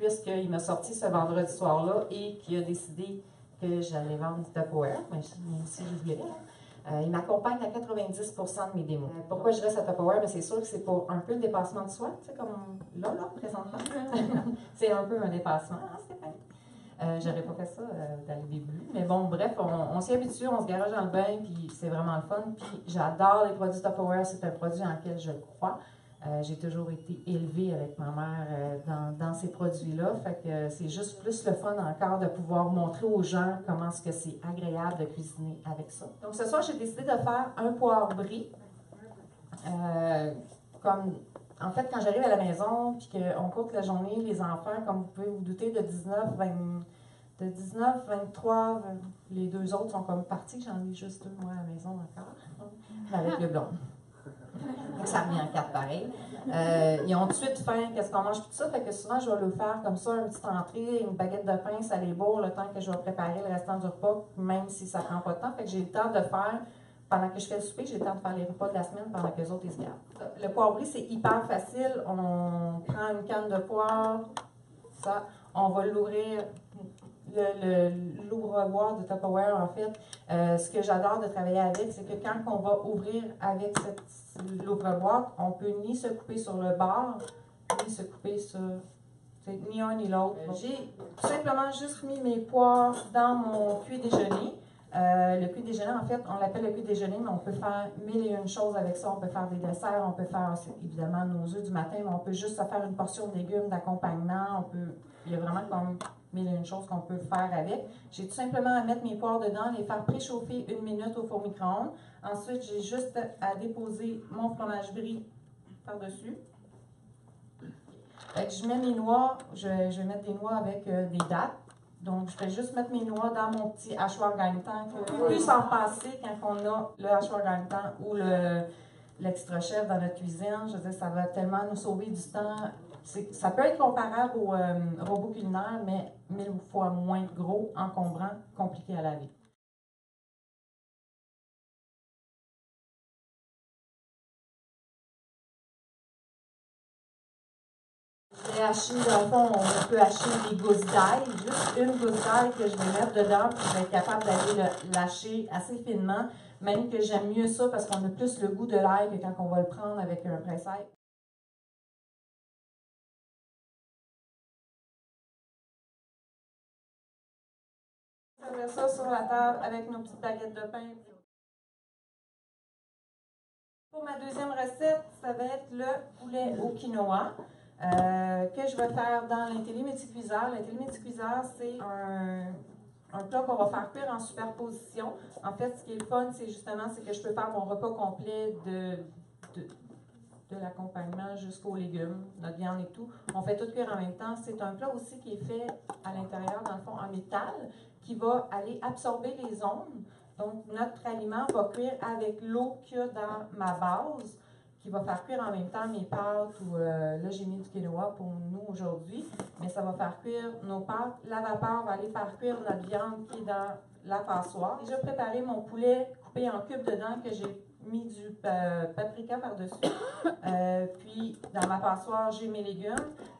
puisqu'il m'a sorti ce vendredi soir-là et qu'il a décidé que j'allais vendre du Tupperware, mais si je voulais. Il m'accompagne à 90% de mes démos. Pourquoi je reste à Tupperware? C'est sûr que c'est pour un peu le dépassement de soi, tu sais, comme là, présentement. C'est un peu un dépassement, hein, Stéphanie? J'aurais pas fait ça dans le début. Mais bon, bref, on s'y habitue, on se garage dans le bain, puis c'est vraiment le fun. Puis j'adore les produits Tupperware, c'est un produit en lequel je crois. J'ai toujours été élevée avec ma mère dans ces produits-là. Fait que c'est juste plus le fun encore de pouvoir montrer aux gens comment est-ce que c'est agréable de cuisiner avec ça. Donc ce soir, j'ai décidé de faire un poire brie. En fait, quand j'arrive à la maison puis qu'on court la journée, les enfants, comme vous pouvez vous douter, de 19, 23, les deux autres sont comme partis. J'en ai juste deux, moi, à la maison encore, avec le blond. Ça revient en 4 pareil. Ils ont tout de suite faim, qu'est-ce qu'on mange, tout ça. Fait que souvent, je vais leur faire comme ça, une petite entrée, une baguette de pain, ça les bourre le temps que je vais préparer le restant du repas, même si ça prend pas de temps. Fait que j'ai le temps de faire, pendant que je fais le souper, j'ai le temps de faire les repas de la semaine pendant que les autres, ils se gardent. Le poire brie, c'est hyper facile. On prend une canne de poire, ça, on va l'ouvrir. L'ouvre-boîte de Tupperware, en fait, ce que j'adore de travailler avec, c'est que quand on va ouvrir avec l'ouvre-boîte, on peut ni se couper sur le bord, ni se couper sur ni un ni l'autre. J'ai tout simplement juste mis mes poires dans mon cuit-déjeuner. Le cuit-déjeuner, en fait, on l'appelle le cuit-déjeuner, mais on peut faire mille et une choses avec ça. On peut faire des desserts, on peut faire évidemment nos œufs du matin, mais on peut juste se faire une portion de légumes d'accompagnement. Il y a vraiment comme mille et une choses qu'on peut faire avec. J'ai tout simplement à mettre mes poires dedans, les faire préchauffer 1 minute au four micro-ondes. Ensuite, j'ai juste à déposer mon fromage brie par-dessus. Je mets mes noix, je vais mettre des noix avec des dattes. Donc, je vais juste mettre mes noix dans mon petit hachoir gagne-temps. Plus s'en passer quand on a le hachoir gagne-temps ou l'extra chef dans notre cuisine. Je veux dire, ça va tellement nous sauver du temps. Ça peut être comparable au robot culinaire, mais 1000 fois moins gros, encombrant, compliqué à laver. J'ai haché, dans le fond, on peut hacher des gousses d'ail, juste une gousse d'ail que je vais mettre dedans, puis je vais être capable d'aller le lâcher assez finement, même que j'aime mieux ça parce qu'on a plus le goût de l'ail que quand on va le prendre avec un presse-ail. On met ça sur la table avec nos petites baguettes de pain. Pour ma deuxième recette, ça va être le poulet au quinoa. Que je vais faire dans l'intelliméticuiseur. L'intelliméticuiseur, c'est un plat qu'on va faire cuire en superposition. En fait, ce qui est le fun, c'est justement que je peux faire mon repas complet de l'accompagnement jusqu'aux légumes, notre viande et tout. On fait tout cuire en même temps. C'est un plat aussi qui est fait à l'intérieur, dans le fond, en métal, qui va aller absorber les ondes. Donc, notre aliment va cuire avec l'eau qu'il y a dans ma base, qui va faire cuire en même temps mes pâtes, ou là j'ai mis du quinoa pour nous aujourd'hui, mais ça va faire cuire nos pâtes. La vapeur va aller faire cuire notre viande qui est dans la passoire. J'ai déjà préparé mon poulet coupé en cubes dedans, que j'ai mis du paprika par-dessus. Puis dans ma passoire, j'ai mes légumes.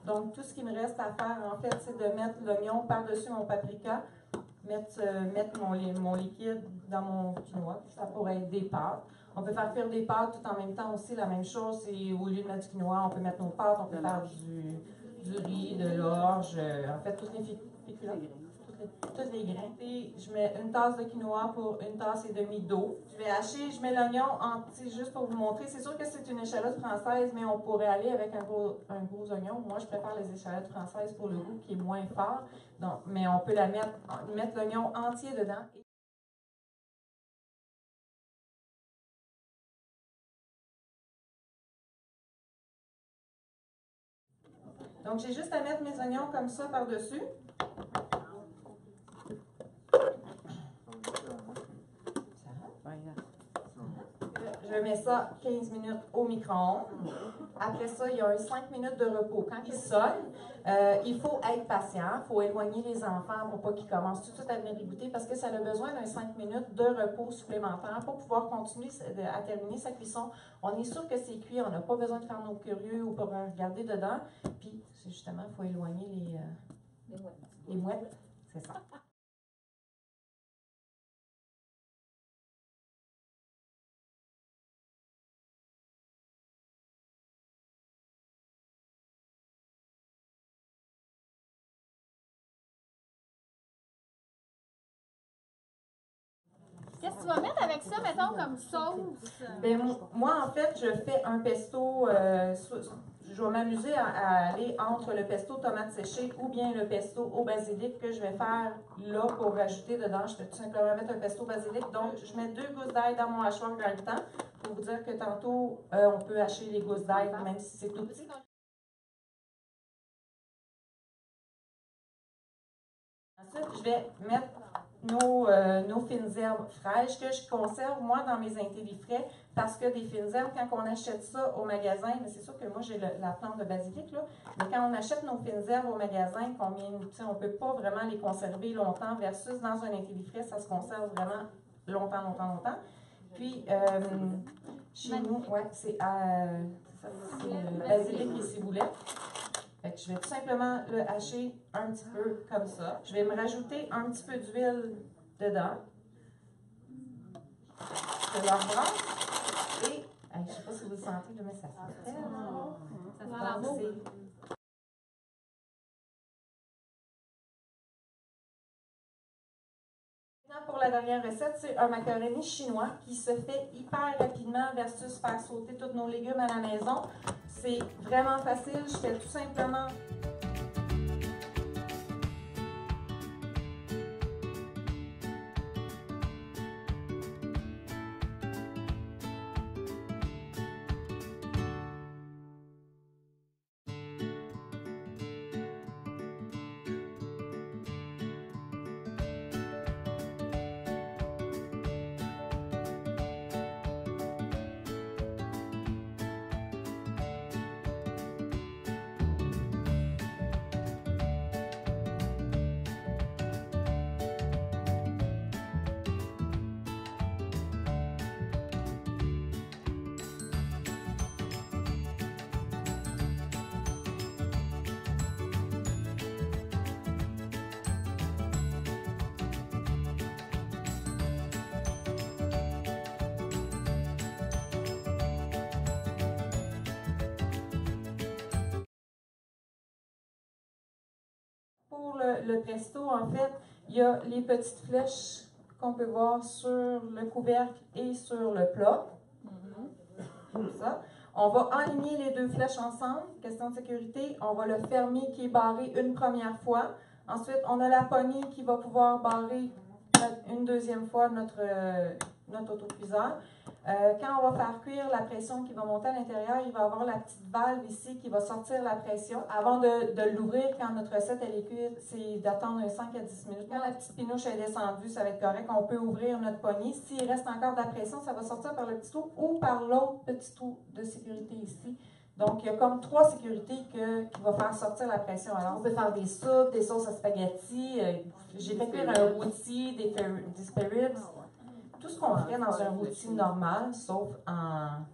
Donc tout ce qui me reste à faire, en fait, c'est de mettre l'oignon par-dessus mon paprika, mettre mon liquide dans mon quinoa. Ça pourrait être des pâtes. On peut faire cuire des pâtes tout en même temps aussi. La même chose, c'est au lieu de mettre du quinoa, on peut mettre nos pâtes, on peut faire du riz, de l'orge, en fait, toutes les féculents. Toutes les grains. Et je mets une tasse de quinoa pour une tasse et demie d'eau. Je vais hacher, je mets l'oignon entier juste pour vous montrer. C'est sûr que c'est une échalote française, mais on pourrait aller avec un gros oignon. Moi, je préfère les échalotes françaises pour le goût qui est moins fort. Donc, mais on peut mettre l'oignon entier dedans. Donc, j'ai juste à mettre mes oignons comme ça par-dessus. Je mets ça 15 minutes au micro-ondes. Après ça, il y a un 5 minutes de repos. Quand il sonne, il faut être patient. Il faut éloigner les enfants pour pas qu'ils commencent tout de suite à venir dégoûter parce que ça a besoin d'un 5 minutes de repos supplémentaire pour pouvoir continuer à terminer sa cuisson. On est sûr que c'est cuit. On n'a pas besoin de faire nos curieux ou pour regarder dedans. Puis, justement, il faut éloigner mouettes, c'est ça. Qu'est-ce que tu vas mettre avec ça, mettons, comme sauce? Ben, moi, en fait, je fais un pesto. Je vais m'amuser à aller entre le pesto tomate séchée ou bien le pesto au basilic que je vais faire là pour rajouter dedans. Je vais tout simplement mettre un pesto basilic. Donc, je mets 2 gousses d'ail dans mon hachoir dans le temps pour vous dire que tantôt, on peut hacher les gousses d'ail même si c'est tout petit. Ensuite, je vais mettre nos fines herbes fraîches que je conserve, moi, dans mes intellifrais, parce que des fines herbes, quand on achète ça au magasin, mais c'est sûr que moi, j'ai la plante de basilic, là, mais quand on achète nos fines herbes au magasin, on ne peut pas vraiment les conserver longtemps, versus dans un intellifrais, ça se conserve vraiment longtemps, longtemps, longtemps. Puis, chez nous, ouais, c'est basilic et ciboulette. Fait que je vais tout simplement le hacher un petit peu comme ça. Je vais me rajouter un petit peu d'huile dedans. Je le rebrasse et je ne sais pas si vous le sentez, mais ça fait tellement. Ça sent beau. Pour la dernière recette, c'est un macaroni chinois qui se fait hyper rapidement versus faire sauter tous nos légumes à la maison. C'est vraiment facile. Je fais tout simplement pour le pesto, en fait, il y a les petites flèches qu'on peut voir sur le couvercle et sur le plat. Comme ça. On va aligner les 2 flèches ensemble, question de sécurité. On va le fermer qui est barré une première fois. Ensuite, on a la poignée qui va pouvoir barrer une deuxième fois notre autocuiseur. Quand on va faire cuire, la pression qui va monter à l'intérieur, il va y avoir la petite valve ici qui va sortir la pression. Avant de l'ouvrir, quand notre recette elle est cuite, c'est d'attendre 5 à 10 minutes. Quand la petite pinouche est descendue, ça va être correct. On peut ouvrir notre poignée. S'il reste encore de la pression, ça va sortir par le petit trou ou par l'autre petit trou de sécurité ici. Donc, il y a comme 3 sécurités qui vont faire sortir la pression. Alors, on peut faire des soupes, des sauces à spaghetti. J'ai fait cuire un rôti, des spare ribs. Tout ce qu'on ferait dans un rôti normal, sauf un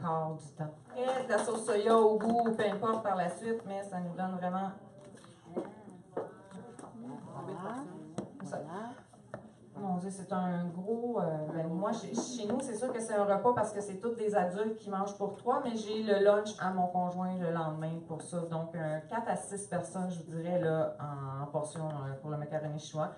quart du temps. Et de la sauce soya au goût, peu importe par la suite, mais ça nous donne vraiment. Ça. Mon Dieu, c'est un gros. Moi, chez nous, c'est sûr que c'est un repas parce que c'est tous des adultes qui mangent pour 3, mais j'ai le lunch à mon conjoint le lendemain pour ça. Donc, 4 à 6 personnes, je vous dirais, là, en portion pour le macaroni chinois.